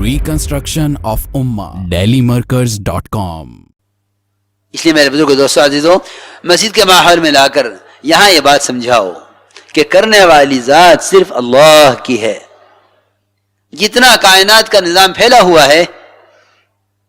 Reconstruction of Ummah, dailymarkers.com. اس لیے میرے بزرگ دوستو عزیزوں، مسجد کے ماحول میں لا کر یہاں یہ بات سمجھاؤ کہ کرنے والی ذات صرف اللہ کی ہے. جتنا کائنات کا نظام پھیلا ہوا ہے،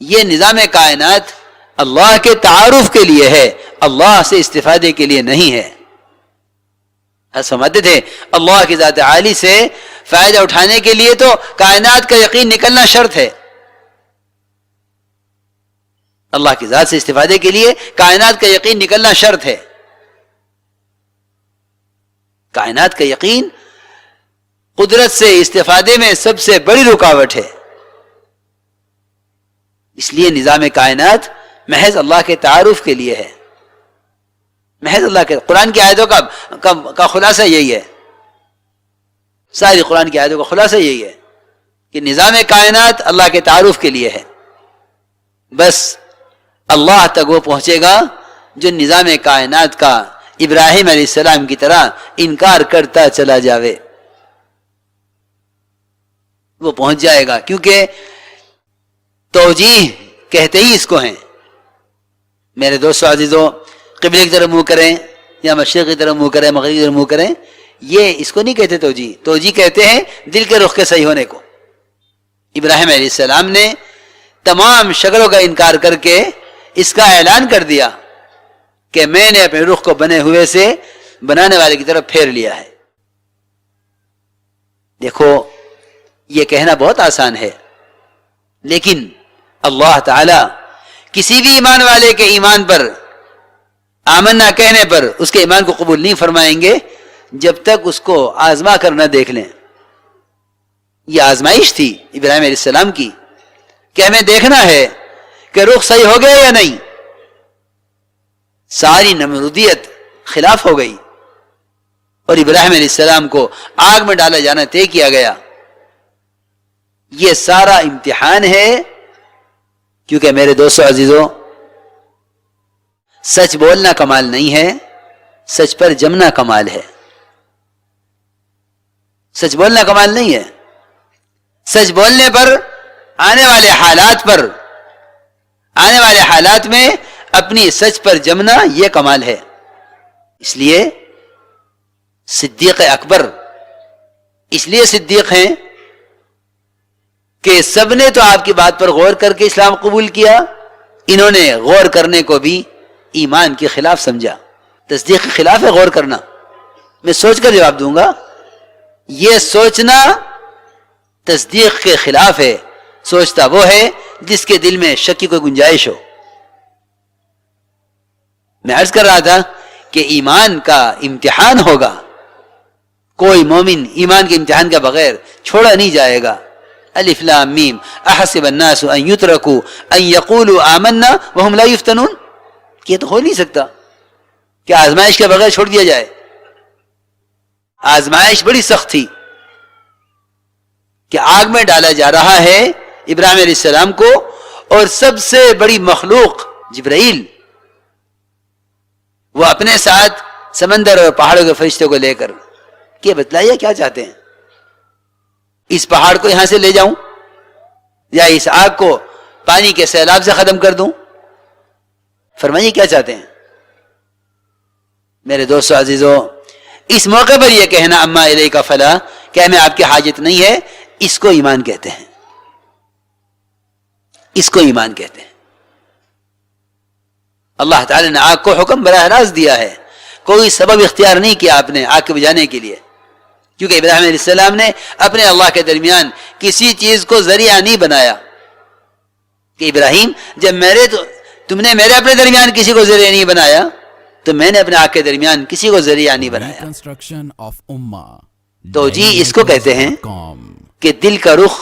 یہ نظام کائنات اللہ کے تعارف کے لیے ہے، اللہ سے استفادے کے لیے نہیں ہے. سمجھتے تھے اللہ کی ذات عالی سے فائدہ اٹھانے کے لیے تو کائنات کا یقین نکلنا شرط ہے. اللہ کی ذات سے استفادے کے لیے کائنات کا یقین نکلنا شرط ہے. کائنات کا یقین قدرت سے استفادے میں سب سے بڑی رکاوٹ ہے. اس لیے نظام کائنات محض اللہ کے تعارف کے لیے ہے. محض اللہ کے قرآن کی آیتوں کا خلاصہ یہی ہے. ساری قرآن کی آیتوں کا خلاصہ یہی ہے کہ نظام کائنات اللہ کے تعارف کے لیے ہے. بس اللہ تک وہ پہنچے گا جو نظام کائنات کا ابراہیم علیہ السلام کی طرح انکار کرتا چلا جاوے. وہ پہنچ جائے گا، کیونکہ توجیہ کہتے ہی اس کو ہیں. میرے دوستو عزیزوں، قبلے کی طرف منہ کریں یا مشرق کی طرف منہ کریں، مغرب کی طرف منہ کریں، یہ اس کو نہیں کہتے توجیہ. توجیہ کہتے ہیں دل کے رخ کے صحیح ہونے کو. ابراہیم علیہ السلام نے تمام شکلوں کا انکار کر کے اس کا اعلان کر دیا کہ میں نے اپنے رخ کو بنے ہوئے سے بنانے والے کی طرف پھیر لیا ہے. دیکھو، یہ کہنا بہت آسان ہے، لیکن اللہ تعالی کسی بھی ایمان والے کے ایمان پر آمنا کہنے پر اس کے ایمان کو قبول نہیں فرمائیں گے جب تک اس کو آزما کر نہ دیکھ لیں. یہ آزمائش تھی ابراہیم علیہ السلام کی کہ ہمیں دیکھنا ہے کہ رخ صحیح ہو گیا یا نہیں. ساری نمرودیت خلاف ہو گئی اور ابراہیم علیہ السلام کو آگ میں ڈالا جانا طے کیا گیا. یہ سارا امتحان ہے، کیونکہ میرے دوستو عزیزوں، سچ بولنا کمال نہیں ہے، سچ پر جمنا کمال ہے. سچ بولنا کمال نہیں ہے، سچ بولنے پر آنے والے حالات میں اپنی سچ پر جمنا یہ کمال ہے. اس لیے صدیق اکبر اس لیے صدیق ہیں کہ سب نے تو آپ کی بات پر غور کر کے اسلام قبول کیا، انہوں نے غور کرنے کو بھی ایمان کے خلاف سمجھا. تصدیق کے خلاف ہے غور کرنا. میں سوچ کر جواب دوں گا. یہ سوچنا تصدیق کے خلاف ہے. سوچتا وہ ہے جس کے دل میں شک کی کوئی گنجائش ہو. میں عرض کر رہا تھا کہ ایمان کا امتحان ہوگا. کوئی مومن ایمان کے امتحان کے بغیر چھوڑا نہیں جائے گا. الف لام میم احسب الناس ان یترکوا ان یقولوا آمنا وهم لا یفتنون. یہ تو ہو نہیں سکتا کہ آزمائش کے بغیر چھوڑ دیا جائے. آزمائش بڑی سخت تھی کہ آگ میں ڈالا جا رہا ہے ابراہیم علیہ السلام کو، اور سب سے بڑی مخلوق جبرائیل وہ اپنے ساتھ سمندر اور پہاڑوں کے فرشتوں کو لے کر کہ بتلائیے کیا چاہتے ہیں. اس پہاڑ کو یہاں سے لے جاؤں یا اس آگ کو پانی کے سیلاب سے ختم کر دوں؟ فرمائیے کیا چاہتے ہیں. میرے دوستو عزیزوں، اس موقع پر یہ کہنا اما الیک فلا کہ ہمیں آپ کی حاجت نہیں ہے، اس کو ایمان کہتے ہیں. اس کو ایمان کہتے ہیں. اللہ تعالی نے آگ کو حکم براہ راست دیا ہے، کوئی سبب اختیار نہیں کیا آپ نے آگ کو بجھانے کے لیے، کیونکہ ابراہیم علیہ السلام نے اپنے اللہ کے درمیان کسی چیز کو ذریعہ نہیں بنایا کہ ابراہیم جب تم نے میرے اپنے درمیان کسی کو ذریعہ نہیں بنایا تو میں نے اپنے آگ کے درمیان کسی کو ذریعہ نہیں بنایا. Reconstruction of Ummah, تو جی اس کو کہتے ہیں dailymarkers.com. کہ دل کا رخ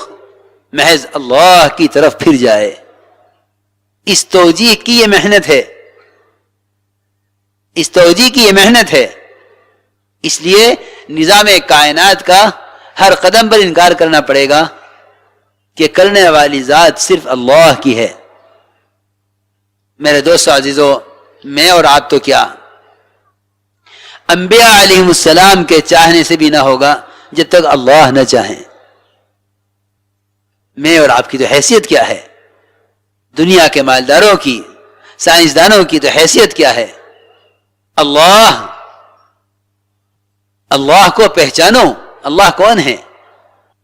محض اللہ کی طرف پھر جائے. اس توجیہ کی یہ محنت ہے، اس توجیہ کی یہ محنت ہے. اس لیے نظام کائنات کا ہر قدم پر انکار کرنا پڑے گا کہ کرنے والی ذات صرف اللہ کی ہے. میرے دوستو عزیزو، میں اور آپ تو کیا، انبیاء علیہ السلام کے چاہنے سے بھی نہ ہوگا جب تک اللہ نہ چاہیں. میں اور آپ کی تو حیثیت کیا ہے، دنیا کے مالداروں کی، سائنسدانوں کی تو حیثیت کیا ہے؟ اللہ کو پہچانو، اللہ کون ہے؟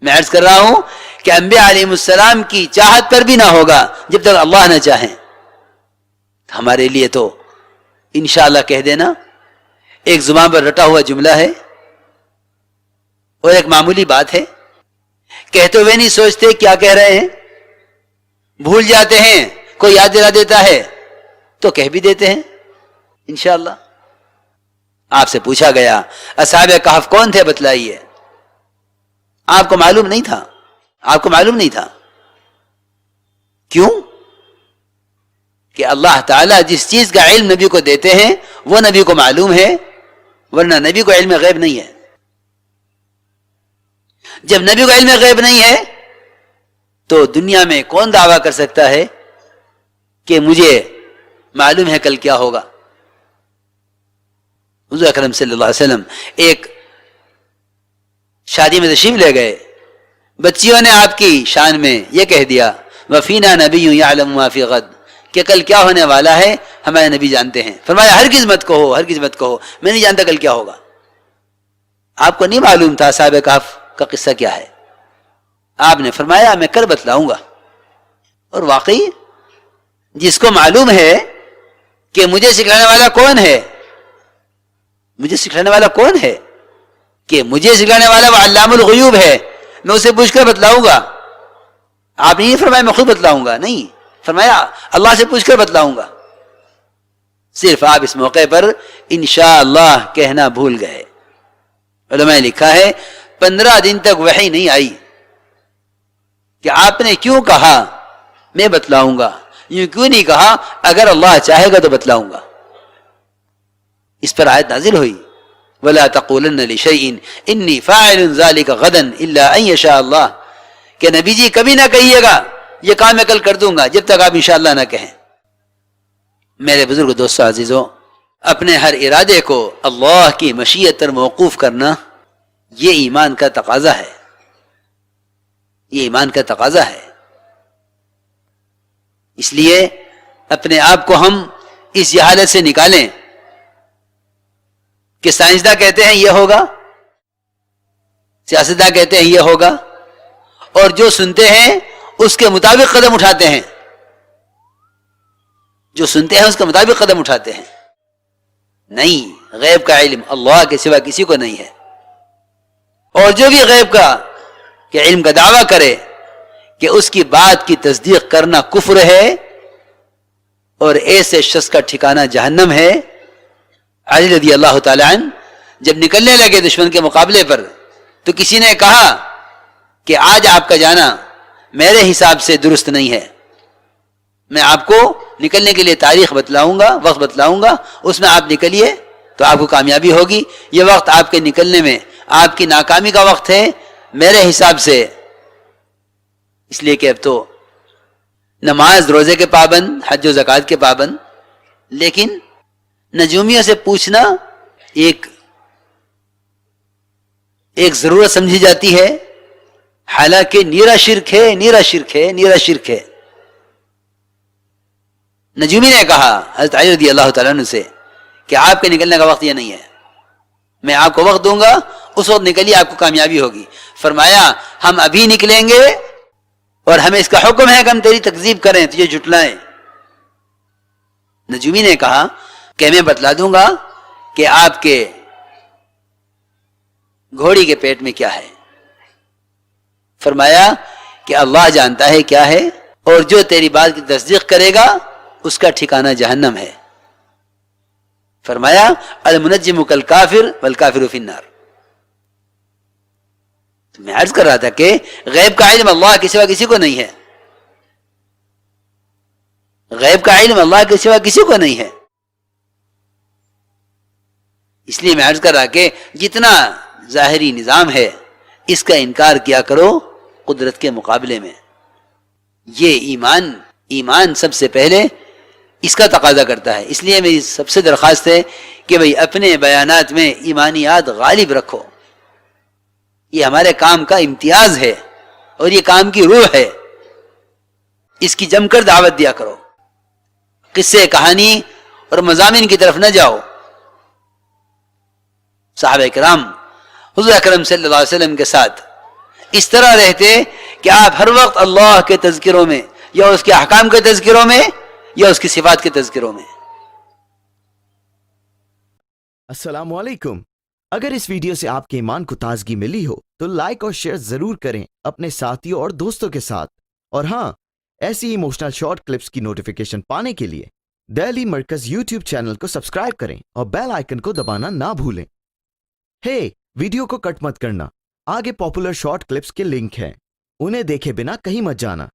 میں عرض کر رہا ہوں کہ انبیاء علیہ السلام کی چاہت پر بھی نہ ہوگا جب تک اللہ نہ چاہیں. ہمارے لیے تو انشاءاللہ کہہ دینا ایک زبان پر رٹا ہوا جملہ ہے اور ایک معمولی بات ہے. کہتے ہوئے نہیں سوچتے کیا کہہ رہے ہیں، بھول جاتے ہیں، کوئی یاد دلا دیتا ہے تو کہہ بھی دیتے ہیں انشاءاللہ. آپ سے پوچھا گیا اصحاب کہف کون تھے، بتلائیے. آپ کو معلوم نہیں تھا، آپ کو معلوم نہیں تھا. کیوں؟ کہ اللہ تعالیٰ جس چیز کا علم نبی کو دیتے ہیں وہ نبی کو معلوم ہے، ورنہ نبی کو علم غیب نہیں ہے. جب نبی کو علم غیب نہیں ہے تو دنیا میں کون دعویٰ کر سکتا ہے کہ مجھے معلوم ہے کل کیا ہوگا؟ حضور اکرم صلی اللہ علیہ وسلم ایک شادی میں تشریف لے گئے، بچیوں نے آپ کی شان میں یہ کہہ دیا وَفِينَا نَبِيٌّ يَعْلَمُ مَا فِي غَدٍ، کہ کل کیا ہونے والا ہے ہمارے نبی جانتے ہیں. فرمایا ہرگز مت کہو، ہرگز مت کہو، میں نہیں جانتا کل کیا ہوگا. آپ کو نہیں معلوم تھا اصحاب کہف کا قصہ کیا ہے. آپ نے فرمایا میں کل بتلاؤں گا. اور واقعی جس کو معلوم ہے کہ مجھے سکھلانے والا کون ہے، مجھے سکھلانے والا کون ہے، کہ مجھے سکھلانے والا وہ علام الغیوب ہے، میں اسے پوچھ کر بتلاؤں گا. آپ نے نہیں فرمایا میں خود بتلاؤں گا، نہیں، فرمایا اللہ سے پوچھ کر بتلاؤں گا. صرف آپ اس موقع پر انشاءاللہ کہنا بھول گئے. علماء نے لکھا ہے 15 دن تک وحی نہیں آئی کہ آپ نے کیوں کہا میں بتلاؤں گا، یوں کیوں نہیں کہا اگر اللہ چاہے گا تو بتلاؤں گا. اس پر آیت نازل ہوئی وَلَا تَقُولَنَّ لِشَيْءٍ إِنِّي فَاعِلٌ ذَلِكَ غَدًا إِلَّا أَن يَشَاءَ اللَّهُ، کہ نبی جی کبھی نہ کہیے گا یہ کام میں کل کر دوں گا جب تک آپ انشاءاللہ نہ کہیں. میرے بزرگ دوستو عزیزو، اپنے ہر ارادے کو اللہ کی مشیت پر موقوف کرنا یہ ایمان کا تقاضا ہے، یہ ایمان کا تقاضا ہے. اس لیے اپنے آپ کو ہم اس جہالت سے نکالیں کہ سائنسداں کہتے ہیں یہ ہوگا، سیاستداں کہتے ہیں یہ ہوگا، اور جو سنتے ہیں اس کے مطابق قدم اٹھاتے ہیں، جو سنتے ہیں اس کے مطابق قدم اٹھاتے ہیں. نہیں، غیب کا علم اللہ کے سوا کسی کو نہیں ہے. اور جو بھی غیب کا کہ علم کا دعویٰ کرے کہ اس کی بات کی تصدیق کرنا کفر ہے، اور ایسے شخص کا ٹھکانہ جہنم ہے. علی رضی اللہ تعالی عنہ جب نکلنے لگے دشمن کے مقابلے پر تو کسی نے کہا کہ آج آپ کا جانا میرے حساب سے درست نہیں ہے، میں آپ کو نکلنے کے لیے تاریخ بتلاؤں گا، وقت بتلاؤں گا، اس میں آپ نکلیے تو آپ کو کامیابی ہوگی. یہ وقت آپ کے نکلنے میں آپ کی ناکامی کا وقت ہے میرے حساب سے، اس لیے کہ اب تو نماز روزے کے پابند، حج و زکوٰۃ کے پابند، لیکن نجومیوں سے پوچھنا ایک ضرورت سمجھی جاتی ہے، حالانکہ نیرا شرک ہے، نیرا شرک ہے، نیرا شرک ہے. نجومی نے کہا حضرت علی رضی اللہ تعالیٰ عنہ سے کہ آپ کے نکلنے کا وقت یہ نہیں ہے، میں آپ کو وقت دوں گا، اس وقت نکلیے آپ کو کامیابی ہوگی. فرمایا ہم ابھی نکلیں گے اور ہمیں اس کا حکم ہے کہ ہم تیری تکذیب کریں، تجھے جھٹلائیں. نجومی نے کہا کہ میں بتلا دوں گا کہ آپ کے گھوڑی کے پیٹ میں کیا ہے. فرمایا کہ اللہ جانتا ہے کیا ہے، اور جو تیری بات کی تصدیق کرے گا اس کا ٹھکانہ جہنم ہے. فرمایا المنجم کالکافر والکافر فی النار. میں عرض کر رہا تھا کہ غیب کا علم اللہ کے سوا کسی کو نہیں ہے، غیب کا علم اللہ کے سوا کسی کو نہیں ہے. اس لیے میں عرض کر رہا کہ جتنا ظاہری نظام ہے اس کا انکار کیا کرو قدرت کے مقابلے میں. یہ ایمان سب سے پہلے اس کا تقاضا کرتا ہے. اس لیے میری سب سے درخواست ہے کہ بھئی اپنے بیانات میں ایمانیات غالب رکھو. یہ ہمارے کام کا امتیاز ہے اور یہ کام کی روح ہے. اس کی جم کر دعوت دیا کرو. قصے کہانی اور مضامین کی طرف نہ جاؤ. صحابہ کرام حضور اکرم صلی اللہ علیہ وسلم کے ساتھ اس طرح رہتے کہ آپ ہر وقت اللہ کے تذکروں میں یا اس کے احکام کے تذکروں میں یا اس کی صفات کے تذکروں میں. السلام علیکم. اگر اس ویڈیو سے آپ کے ایمان کو تازگی ملی ہو تو لائک اور شیئر ضرور کریں اپنے ساتھیوں اور دوستوں کے ساتھ. اور ہاں، ایسی ایموشنل شارٹ کلپس کی نوٹیفیکیشن پانے کے لیے دہلی مرکز یوٹیوب چینل کو سبسکرائب کریں اور بیل آئیکن کو دبانا نہ بھولیں. ہے ویڈیو کو کٹ مت کرنا. آگے پاپولر شارٹ کلپس کے لنک ہیں، انہیں دیکھے بنا کہیں مت جانا.